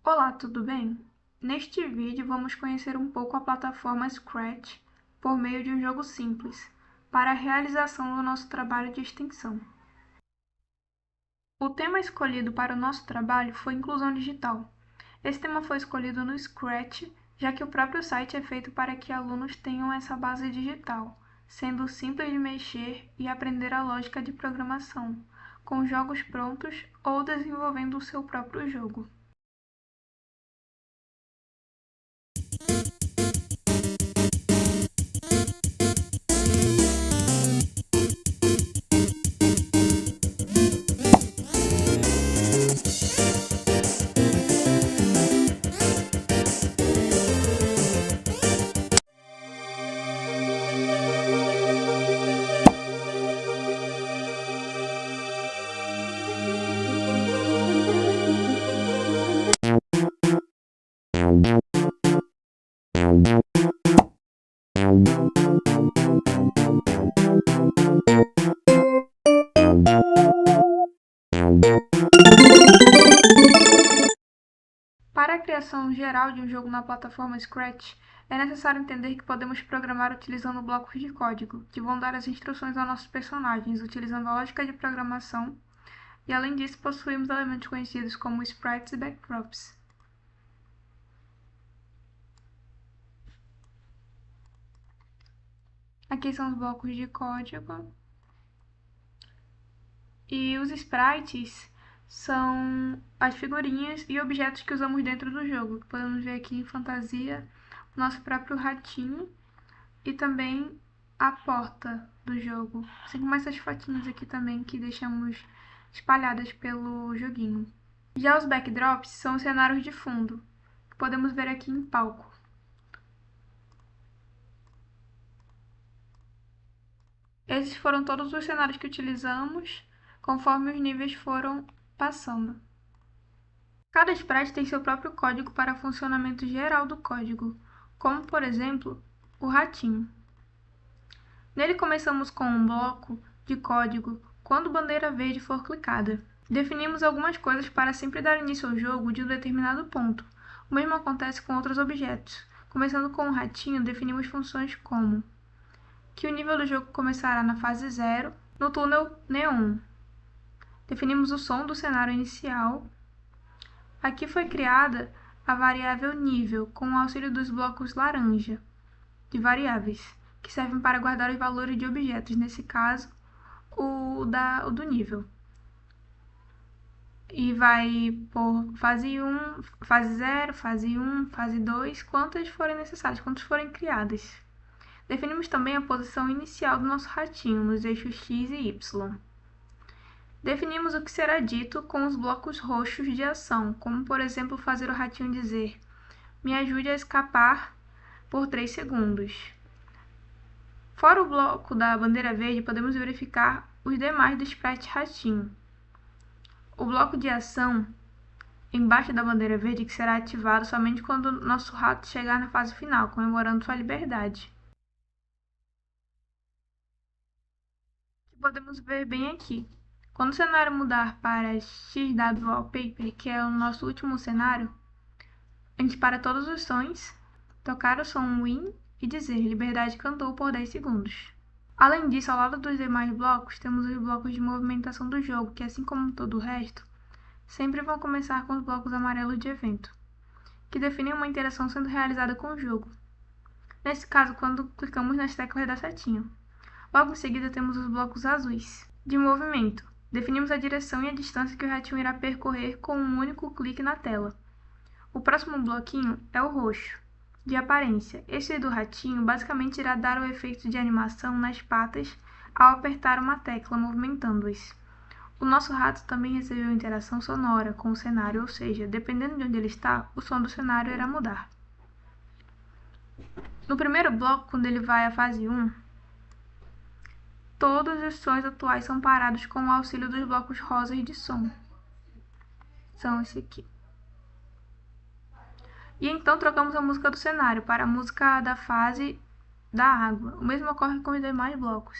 Olá, tudo bem? Neste vídeo vamos conhecer um pouco a plataforma Scratch por meio de um jogo simples, para a realização do nosso trabalho de extensão. O tema escolhido para o nosso trabalho foi inclusão digital. Esse tema foi escolhido no Scratch, já que o próprio site é feito para que alunos tenham essa base digital, sendo simples de mexer e aprender a lógica de programação, com jogos prontos ou desenvolvendo o seu próprio jogo. Para a criação geral de um jogo na plataforma Scratch, é necessário entender que podemos programar utilizando blocos de código, que vão dar as instruções aos nossos personagens, utilizando a lógica de programação, e além disso possuímos elementos conhecidos como sprites e backdrops. Aqui são os blocos de código. E os sprites são as figurinhas e objetos que usamos dentro do jogo. Podemos ver aqui em fantasia o nosso próprio ratinho e também a porta do jogo, assim como essas fotinhas aqui também que deixamos espalhadas pelo joguinho. Já os backdrops são os cenários de fundo, que podemos ver aqui em palco. Esses foram todos os cenários que utilizamos conforme os níveis foram passando. Cada sprite tem seu próprio código para funcionamento geral do código, como por exemplo, o ratinho. Nele começamos com um bloco de código quando bandeira verde for clicada. Definimos algumas coisas para sempre dar início ao jogo de um determinado ponto. O mesmo acontece com outros objetos. Começando com o ratinho, definimos funções como que o nível do jogo começará na fase 0, no túnel neon. Definimos o som do cenário inicial. Aqui foi criada a variável nível, com o auxílio dos blocos laranja de variáveis, que servem para guardar os valores de objetos, nesse caso, o do nível. E vai por fase 1, fase 0, fase 1, fase 2, quantas forem necessárias, quantas forem criadas. Definimos também a posição inicial do nosso ratinho, nos eixos X e Y. Definimos o que será dito com os blocos roxos de ação, como por exemplo fazer o ratinho dizer "me ajude a escapar por 3 segundos". Fora o bloco da bandeira verde, podemos verificar os demais do sprite ratinho. O bloco de ação embaixo da bandeira verde, que será ativado somente quando nosso rato chegar na fase final, comemorando sua liberdade. Podemos ver bem aqui. Quando o cenário mudar para XW Wallpaper, que é o nosso último cenário, a gente para todos os sons, tocar o som Win e dizer Liberdade cantou por 10 segundos. Além disso, ao lado dos demais blocos, temos os blocos de movimentação do jogo, que assim como todo o resto, sempre vão começar com os blocos amarelos de evento, que definem uma interação sendo realizada com o jogo. Nesse caso, quando clicamos nas teclas da setinha. Logo em seguida temos os blocos azuis, de movimento. Definimos a direção e a distância que o ratinho irá percorrer com um único clique na tela. O próximo bloquinho é o roxo, de aparência. Este do ratinho basicamente irá dar o efeito de animação nas patas ao apertar uma tecla, movimentando-as. O nosso rato também recebeu interação sonora com o cenário, ou seja, dependendo de onde ele está, o som do cenário irá mudar. No primeiro bloco, quando ele vai à fase 1, todos os sons atuais são parados com o auxílio dos blocos rosas de som. São esse aqui. E então trocamos a música do cenário para a música da fase da água. O mesmo ocorre com os demais blocos.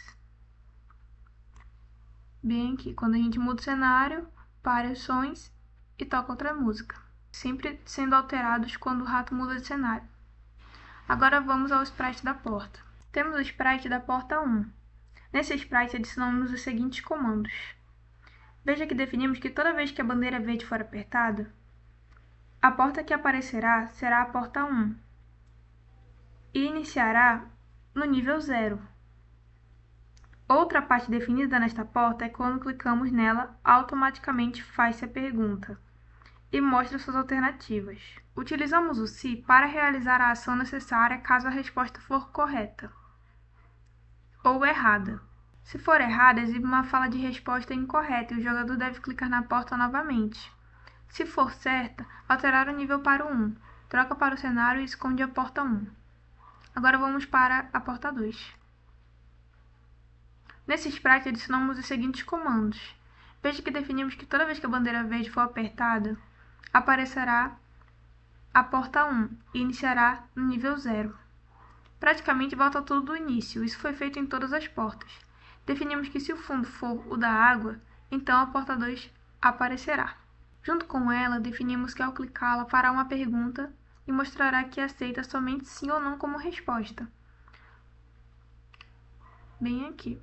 Bem aqui, quando a gente muda o cenário, para os sons e toca outra música. sempre sendo alterados quando o rato muda de cenário. Agora vamos ao sprite da porta. Temos o sprite da porta 1. Nesse sprite adicionamos os seguintes comandos. Veja que definimos que toda vez que a bandeira verde for apertada, a porta que aparecerá será a porta 1 e iniciará no nível 0. Outra parte definida nesta porta é quando clicamos nela, automaticamente faz-se a pergunta e mostra suas alternativas. Utilizamos o se para realizar a ação necessária caso a resposta for correta ou errada. Se for errada, exibe uma fala de resposta incorreta e o jogador deve clicar na porta novamente. Se for certa, alterar o nível para o 1, troca para o cenário e esconde a porta 1. Agora vamos para a porta 2. Nesse sprite adicionamos os seguintes comandos. Veja que definimos que toda vez que a bandeira verde for apertada, aparecerá a porta 1 e iniciará no nível 0. Praticamente volta tudo do início, isso foi feito em todas as portas. Definimos que se o fundo for o da água, então a porta 2 aparecerá. Junto com ela, definimos que ao clicá-la fará uma pergunta e mostrará que aceita somente sim ou não como resposta. Bem aqui.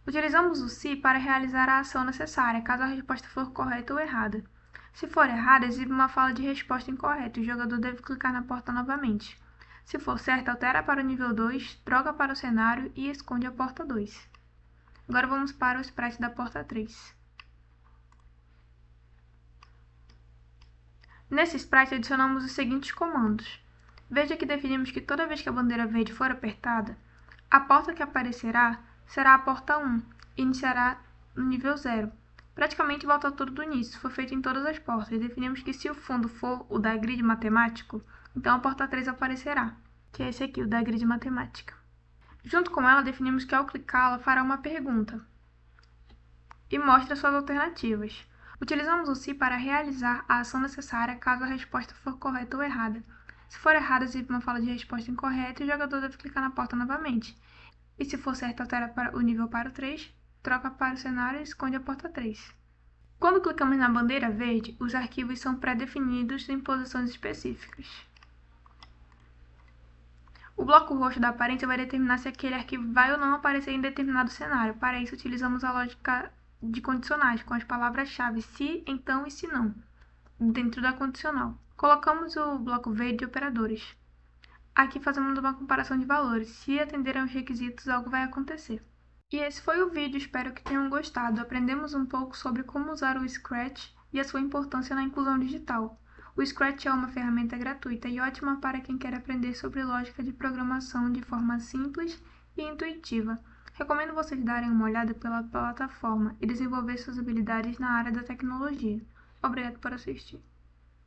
Utilizamos o se para realizar a ação necessária, caso a resposta for correta ou errada. Se for errada, exibe uma fala de resposta incorreta e o jogador deve clicar na porta novamente. Se for certa, altera para o nível 2, troca para o cenário e esconde a porta 2. Agora vamos para o sprite da porta 3. Nesse sprite adicionamos os seguintes comandos. Veja que definimos que toda vez que a bandeira verde for apertada, a porta que aparecerá será a porta 1 e iniciará no nível 0. Praticamente volta tudo do início, foi feito em todas as portas, e definimos que se o fundo for o da grid matemático, então a porta 3 aparecerá, que é esse aqui, o da grid matemática. Junto com ela, definimos que ao clicá-la fará uma pergunta e mostra suas alternativas. Utilizamos o se para realizar a ação necessária caso a resposta for correta ou errada. Se for errada, exibe uma fala de resposta incorreta e o jogador deve clicar na porta novamente. E se for certo, altera o nível para o 3, troca para o cenário e esconde a porta 3. Quando clicamos na bandeira verde, os arquivos são pré-definidos em posições específicas. O bloco roxo da aparência vai determinar se aquele arquivo vai ou não aparecer em determinado cenário. Para isso, utilizamos a lógica de condicionais, com as palavras-chave se, então e se não, dentro da condicional. Colocamos o bloco verde de operadores. Aqui fazemos uma comparação de valores. Se atenderem aos requisitos, algo vai acontecer. E esse foi o vídeo, espero que tenham gostado. Aprendemos um pouco sobre como usar o Scratch e a sua importância na inclusão digital. O Scratch é uma ferramenta gratuita e ótima para quem quer aprender sobre lógica de programação de forma simples e intuitiva. Recomendo vocês darem uma olhada pela plataforma e desenvolver suas habilidades na área da tecnologia. Obrigado por assistir.